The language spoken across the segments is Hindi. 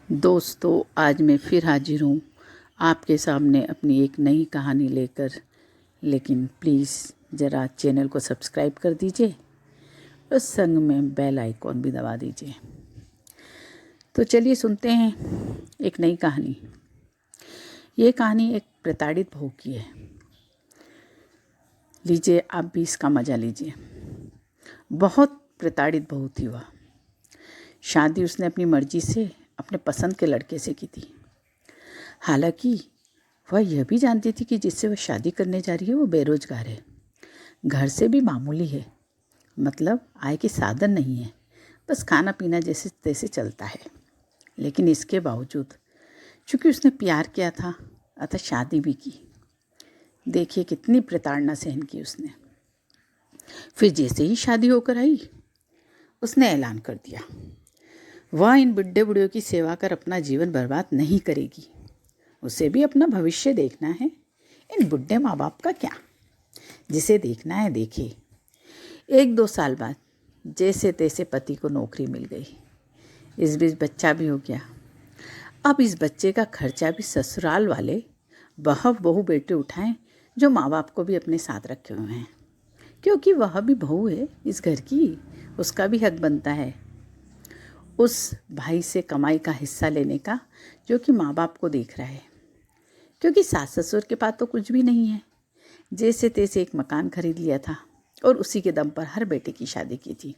दोस्तों, आज मैं फिर हाजिर हूँ आपके सामने अपनी एक नई कहानी लेकर। लेकिन प्लीज़ ज़रा चैनल को सब्सक्राइब कर दीजिए और संग में बेल आइकॉन भी दबा दीजिए। तो चलिए सुनते हैं एक नई कहानी। ये कहानी एक प्रताड़ित बहू की है। लीजिए, आप भी इसका मज़ा लीजिए। बहुत प्रताड़ित बहू थी वह। शादी उसने अपनी मर्जी से अपने पसंद के लड़के से की थी। हालांकि वह यह भी जानती थी कि जिससे वह शादी करने जा रही है वो बेरोजगार है, घर से भी मामूली है, मतलब आय के साधन नहीं है, बस खाना पीना जैसे तैसे चलता है। लेकिन इसके बावजूद चूँकि उसने प्यार किया था अतः शादी भी की। देखिए कितनी प्रताड़ना सहन की उसने। फिर जैसे ही शादी होकर आई उसने ऐलान कर दिया वह इन बुढ़े बुढ़ियों की सेवा कर अपना जीवन बर्बाद नहीं करेगी। उसे भी अपना भविष्य देखना है, इन बुढ़े माँ बाप का क्या, जिसे देखना है देखे। 1-2 साल बाद जैसे तैसे पति को नौकरी मिल गई। इस बीच बच्चा भी हो गया। अब इस बच्चे का खर्चा भी ससुराल वाले बहू बेटे उठाएं, जो माँ बाप को भी अपने साथ रखे हुए हैं, क्योंकि वह भी बहू है इस घर की, उसका भी हक बनता है उस भाई से कमाई का हिस्सा लेने का जो कि माँ बाप को देख रहा है। क्योंकि सास ससुर के पास तो कुछ भी नहीं है। जैसे तैसे एक मकान खरीद लिया था और उसी के दम पर हर बेटे की शादी की थी।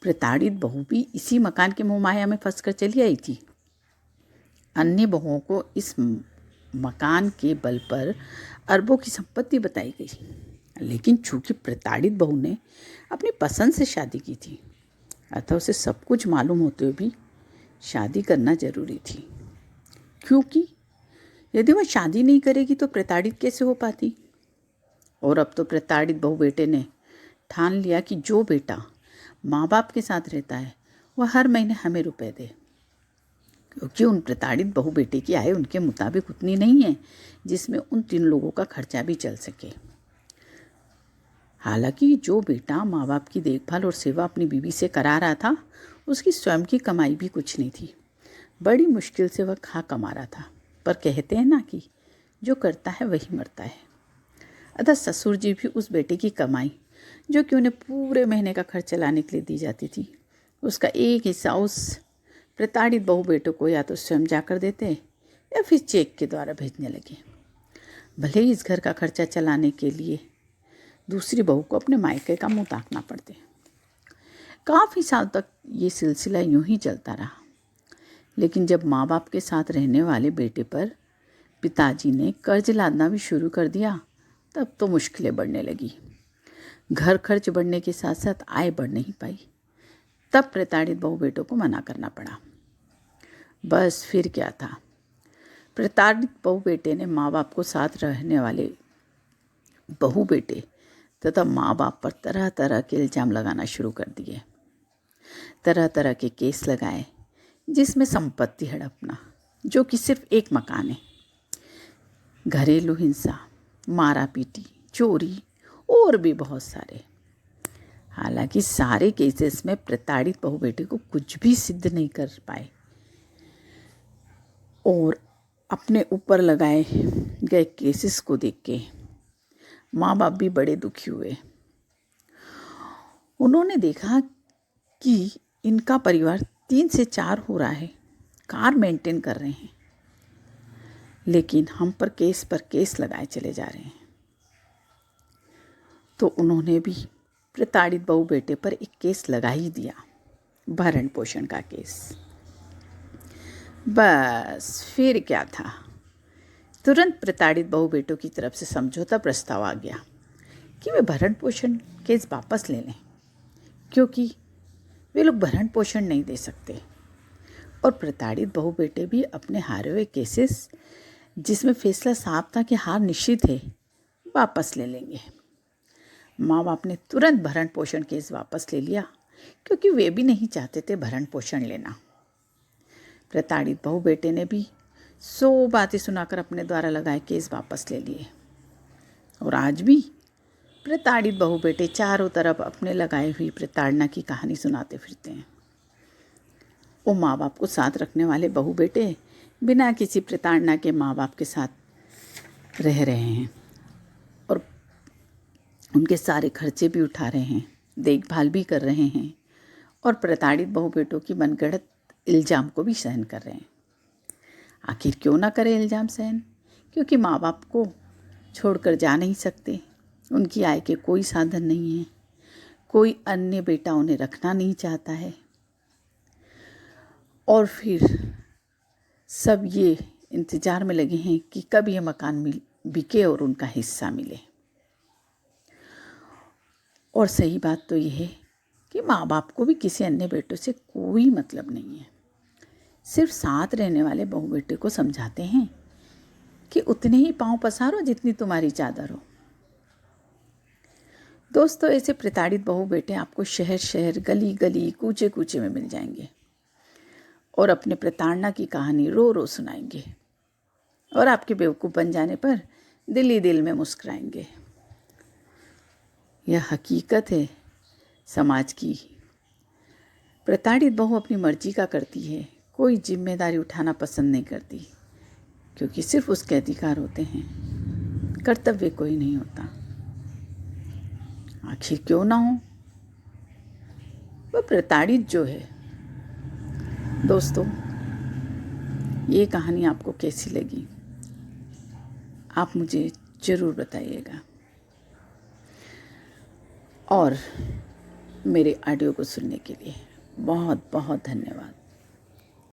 प्रताड़ित बहू भी इसी मकान के मोहमाया में फंसकर चली आई थी। अन्य बहुओं को इस मकान के बल पर अरबों की संपत्ति बताई गई, लेकिन चूंकि प्रताड़ित बहू ने अपनी पसंद से शादी की थी अतः उसे सब कुछ मालूम होते हुए भी शादी करना जरूरी थी। क्योंकि यदि वह शादी नहीं करेगी तो प्रताड़ित कैसे हो पाती। और अब तो प्रताड़ित बहू बेटे ने ठान लिया कि जो बेटा माँ बाप के साथ रहता है वह हर महीने हमें रुपए दे, क्योंकि उन प्रताड़ित बहू बेटे की आय उनके मुताबिक उतनी नहीं है जिसमें उन 3 लोगों का खर्चा भी चल सके। हालांकि जो बेटा माँ बाप की देखभाल और सेवा अपनी बीवी से करा रहा था उसकी स्वयं की कमाई भी कुछ नहीं थी। बड़ी मुश्किल से वह खा कमा रहा था। पर कहते हैं ना कि जो करता है वही मरता है। अतः ससुर जी भी उस बेटे की कमाई जो कि उन्हें पूरे महीने का खर्च चलाने के लिए दी जाती थी, उसका एक हिस्सा उस प्रताड़ित बहू बेटों को या तो स्वयं जाकर देते या फिर चेक के द्वारा भेजने लगे। भले ही इस घर का खर्चा चलाने के लिए दूसरी बहू को अपने मायके का मुंह ताकना पड़ते। काफ़ी साल तक ये सिलसिला यूं ही चलता रहा। लेकिन जब माँ बाप के साथ रहने वाले बेटे पर पिताजी ने कर्ज लादना भी शुरू कर दिया तब तो मुश्किलें बढ़ने लगी। घर खर्च बढ़ने के साथ साथ आय बढ़ नहीं पाई। तब प्रताड़ित बहू बेटों को मना करना पड़ा। बस फिर क्या था, प्रताड़ित बहू बेटे ने माँ बाप को साथ रहने वाले बहू बेटे तथा माँ बाप पर तरह तरह के इल्ज़ाम लगाना शुरू कर दिए। तरह तरह के केस लगाए जिसमें संपत्ति हड़पना, जो कि सिर्फ एक मकान है, घरेलू हिंसा, मारा पीटी, चोरी और भी बहुत सारे। हालांकि सारे केसेस में प्रताड़ित बहू बेटे को कुछ भी सिद्ध नहीं कर पाए और अपने ऊपर लगाए गए केसेस को देख के माँ बाप भी बड़े दुखी हुए। उन्होंने देखा कि इनका परिवार 3 से 4 हो रहा है, कार मेंटेन कर रहे हैं, लेकिन हम पर केस लगाए चले जा रहे हैं। तो उन्होंने भी प्रताड़ित बहू बेटे पर एक केस लगा ही दिया, भरण पोषण का केस। बस फिर क्या था, तुरंत प्रताड़ित बहू बेटों की तरफ से समझौता प्रस्ताव आ गया कि वे भरण पोषण केस वापस ले लें, क्योंकि वे लोग भरण पोषण नहीं दे सकते। और प्रताड़ित बहू बेटे भी अपने हारे हुए केसेस, जिसमें फैसला साफ था कि हार निश्चित है, वापस ले लेंगे। माँ बाप ने तुरंत भरण पोषण केस वापस ले लिया, क्योंकि वे भी नहीं चाहते थे भरण पोषण लेना। प्रताड़ित बहू बेटे ने भी 100 बातें सुनाकर अपने द्वारा लगाए केस वापस ले लिए। और आज भी प्रताड़ित बहू बेटे चारों तरफ अपने लगाई हुई प्रताड़ना की कहानी सुनाते फिरते हैं। वो माँ बाप को साथ रखने वाले बहू बेटे बिना किसी प्रताड़ना के माँ बाप के साथ रह रहे हैं और उनके सारे खर्चे भी उठा रहे हैं, देखभाल भी कर रहे हैं और प्रताड़ित बहू बेटों की मनगढ़ंत इल्ज़ाम को भी सहन कर रहे हैं। आखिर क्यों ना करें इल्ज़ाम सहन? क्योंकि माँ बाप को छोड़कर जा नहीं सकते, उनकी आय के कोई साधन नहीं है, कोई अन्य बेटा उन्हें रखना नहीं चाहता है और फिर सब ये इंतज़ार में लगे हैं कि कब ये मकान बिके और उनका हिस्सा मिले। और सही बात तो ये है कि माँ बाप को भी किसी अन्य बेटों से कोई मतलब नहीं है, सिर्फ साथ रहने वाले बहू बेटे को समझाते हैं कि उतने ही पाँव पसारो जितनी तुम्हारी चादर हो। दोस्तों, ऐसे प्रताड़ित बहू बेटे आपको शहर शहर, गली गली, कूचे कूचे में मिल जाएंगे और अपने प्रताड़ना की कहानी रो रो सुनाएंगे और आपके बेवकूफ़ बन जाने पर दिल ही दिल में मुस्कुराएंगे। यह हकीकत है समाज की। प्रताड़ित बहू अपनी मर्जी का करती है, कोई जिम्मेदारी उठाना पसंद नहीं करती, क्योंकि सिर्फ उसके अधिकार होते हैं, कर्तव्य कोई नहीं होता। आखिर क्यों ना हो, वह प्रताड़ित जो है। दोस्तों, ये कहानी आपको कैसी लगी आप मुझे ज़रूर बताइएगा और मेरे ऑडियो को सुनने के लिए बहुत बहुत धन्यवाद।